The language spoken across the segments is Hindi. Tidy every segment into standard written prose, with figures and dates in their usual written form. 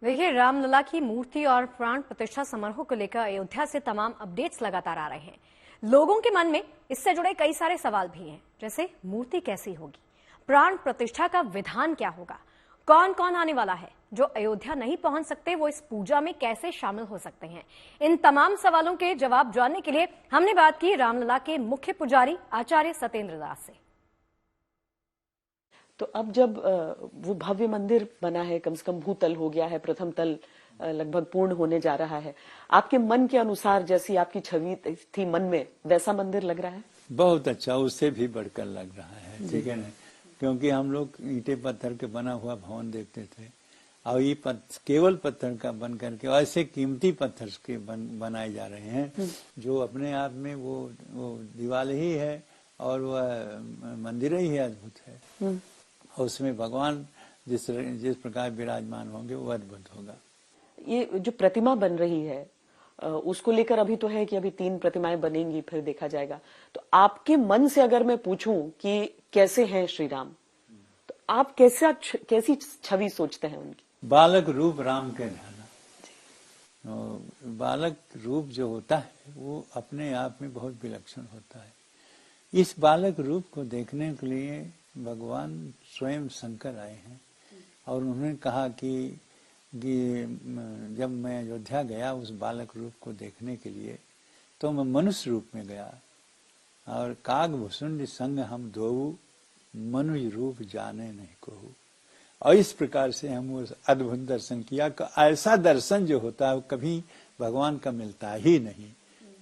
देखिए, रामलला की मूर्ति और प्राण प्रतिष्ठा समारोह को लेकर अयोध्या से तमाम अपडेट्स लगातार आ रहे हैं। लोगों के मन में इससे जुड़े कई सारे सवाल भी हैं, जैसे मूर्ति कैसी होगी, प्राण प्रतिष्ठा का विधान क्या होगा, कौन कौन आने वाला है, जो अयोध्या नहीं पहुंच सकते वो इस पूजा में कैसे शामिल हो सकते हैं। इन तमाम सवालों के जवाब जानने के लिए हमने बात की रामलला के मुख्य पुजारी आचार्य सत्येंद्र दास से। तो अब जब वो भव्य मंदिर बना है, कम से कम भूतल हो गया है, प्रथम तल लगभग पूर्ण होने जा रहा है, आपके मन के अनुसार जैसी आपकी छवि थी मन में, वैसा मंदिर लग रहा है? बहुत अच्छा, उससे भी बढ़कर लग रहा है। ठीक है ना, क्योंकि हम लोग ईंटे पत्थर के बना हुआ भवन देखते थे और ये केवल पत्थर का बन करके ऐसे कीमती पत्थर के बनाए जा रहे हैं जो अपने आप में वो दीवार ही है और वह मंदिर ही है, अद्भुत है। और उसमें भगवान जिस प्रकार विराजमान होंगे वो अद्भुत होगा। ये जो प्रतिमा बन रही है उसको लेकर अभी तो है कि अभी 3 प्रतिमाएं बनेंगी, फिर देखा जाएगा। तो आपके मन से अगर मैं पूछूं कि कैसे हैं श्री राम, तो आप कैसी छवि सोचते हैं उनकी? बालक रूप राम के रहना। बालक रूप जो होता है वो अपने आप में बहुत विलक्षण होता है। इस बालक रूप को देखने के लिए भगवान स्वयं शंकर आए हैं और उन्होंने कहा कि जब मैं अयोध्या गया उस बालक रूप को देखने के लिए तो मैं मनुष्य रूप में गया और काग भुसुंड संग हम दोऊ मनुष्य रूप जाने नहीं कहूँ। और इस प्रकार से हम उस अद्भुत दर्शन किया। ऐसा दर्शन जो होता है वो कभी भगवान का मिलता ही नहीं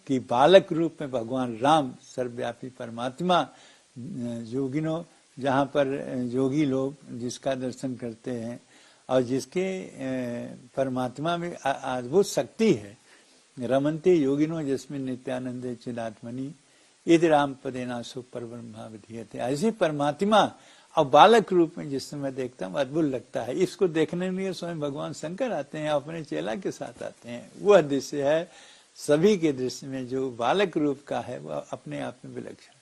कि बालक रूप में भगवान राम सर्वव्यापी परमात्मा योगिनों, जहाँ पर योगी लोग जिसका दर्शन करते हैं और जिसके परमात्मा में अद्भुत शक्ति है, रमन्ते योगिनो जिसमें नित्यानंदे चिदात्मनि यदि राम पदेना सु परब्रह्मा विधीयते, ऐसी परमात्मा और बालक रूप में जिस समय देखता हूँ अद्भुत लगता है। इसको देखने के लिए स्वयं भगवान शंकर आते हैं, अपने चेला के साथ आते हैं। वह दृश्य है सभी के दृश्य में जो बालक रूप का है वह अपने आप में विलक्षण है।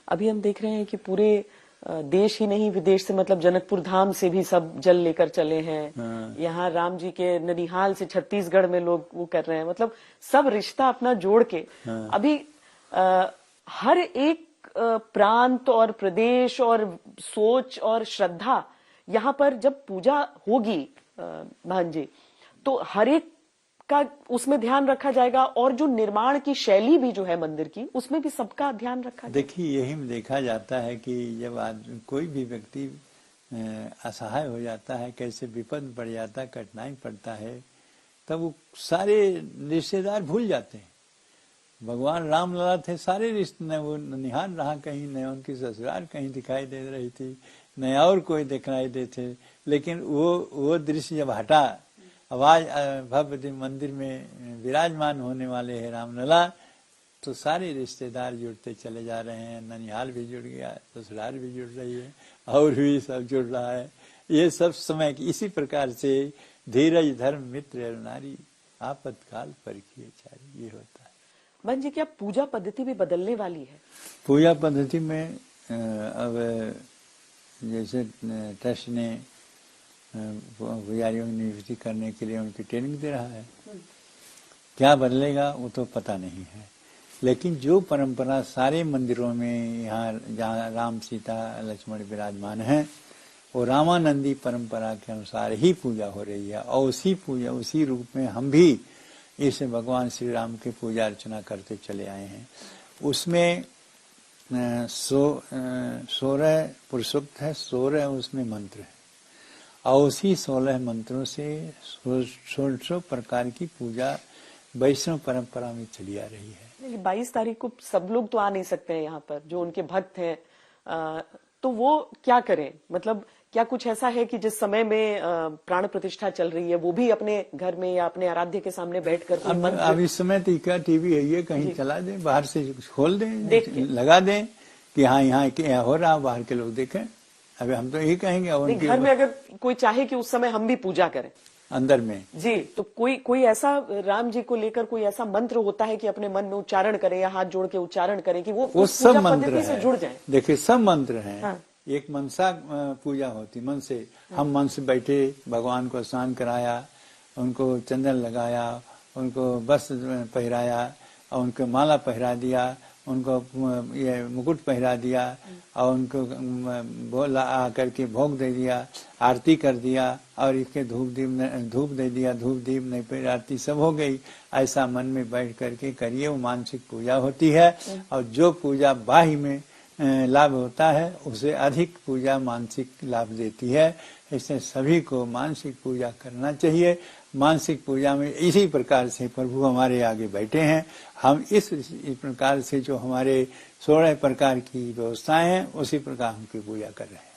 अभी हम देख रहे हैं कि पूरे देश ही नहीं विदेश से, मतलब जनकपुर धाम से भी सब जल लेकर चले हैं। यहाँ राम जी के ननिहाल से छत्तीसगढ़ में लोग वो कर रहे हैं, मतलब सब रिश्ता अपना जोड़ के अभी हर एक प्रांत और प्रदेश और सोच और श्रद्धा यहाँ पर जब पूजा होगी बहन जी, तो हर एक का उसमें ध्यान रखा जाएगा और जो निर्माण की शैली भी जो है मंदिर की उसमें भी सबका ध्यान रखा जाएगा। देखिए, यही देखा जाता है कि जब कोई भी व्यक्ति असहाय हो जाता है, कैसे विपद पड़ जाता है, कठिनाई पड़ता है, तब वो सारे रिश्तेदार भूल जाते हैं। भगवान रामलला थे, सारे रिश्ते न वो निहार रहा कहीं, न उनकी ससुराल कहीं दिखाई दे रही थी, न और कोई दिखाई देते, लेकिन वो दृश्य जब हटा, आवाज भव्य मंदिर में विराजमान होने वाले हैं रामलला, तो सारे रिश्तेदार जुड़ते चले जा रहे हैं। ननिहाल भी जुड़ गया, ससुराल भी जुड़ रही है और भी सब जुड़ रहा है। ये सब समय की इसी प्रकार से धीरज धर्म मित्र और नारी आपातकाल परखिए चारी, ये होता है। बहन जी, क्या पूजा पद्धति भी बदलने वाली है? पूजा पद्धति में अब जैसे ट्रस्ट ने पुजारियों की नियुक्ति करने के लिए उनकी ट्रेनिंग दे रहा है, क्या बदलेगा वो तो पता नहीं है। लेकिन जो परंपरा सारे मंदिरों में यहाँ जहाँ राम सीता लक्ष्मण विराजमान हैं वो रामानंदी परंपरा के अनुसार ही पूजा हो रही है और उसी रूप में हम भी इस भगवान श्री राम की पूजा अर्चना करते चले आए हैं। उसमें 16 पुरुषोक्त है, 16 उसमें मंत्र है और उसी 16 मंत्रों से 16 प्रकार की पूजा वैष्णव परंपरा में चली आ रही है। 22 तारीख को सब लोग तो आ नहीं सकते हैं यहाँ पर, जो उनके भक्त हैं, तो वो क्या करें? मतलब क्या कुछ ऐसा है कि जिस समय में प्राण प्रतिष्ठा चल रही है वो भी अपने घर में या अपने आराध्य के सामने बैठकर अब इस समय तो क्या टीवी है, ये कहीं चला दें, बाहर से खोल दें, लगा दें कि हाँ यहाँ हो रहा, बाहर के लोग देखें। अभी हम तो यही कहेंगे घर में अगर कोई चाहे कि उस समय हम भी पूजा करें अंदर में जी, तो कोई ऐसा राम जी को लेकर कोई ऐसा मंत्र होता है कि अपने मन में उच्चारण करें या हाथ जोड़ के उच्चारण करें कि वो सब मंत्र से जुड़ जाए? देखिए, सब मंत्र हैं। हाँ। एक मनसा पूजा होती, मन से हम मन से बैठे, भगवान को स्नान कराया, उनको चंदन लगाया, उनको वस्त्र पहराया और उनको माला पहरा दिया, उनको ये मुकुट पहरा दिया और उनको बोला आकर के भोग दे दिया, आरती कर दिया और इसके धूप दे दिया, धूप दीप नहीं फिर आरती सब हो गई। ऐसा मन में बैठ करके करिए, वो मानसिक पूजा होती है। और जो पूजा बाह्य में लाभ होता है उसे अधिक पूजा मानसिक लाभ देती है। इसलिए सभी को मानसिक पूजा करना चाहिए। मानसिक पूजा में इसी प्रकार से प्रभु हमारे आगे बैठे हैं। हम इस प्रकार से जो हमारे 16 प्रकार की व्यवस्थाएं हैं उसी प्रकार उनकी पूजा कर रहे हैं।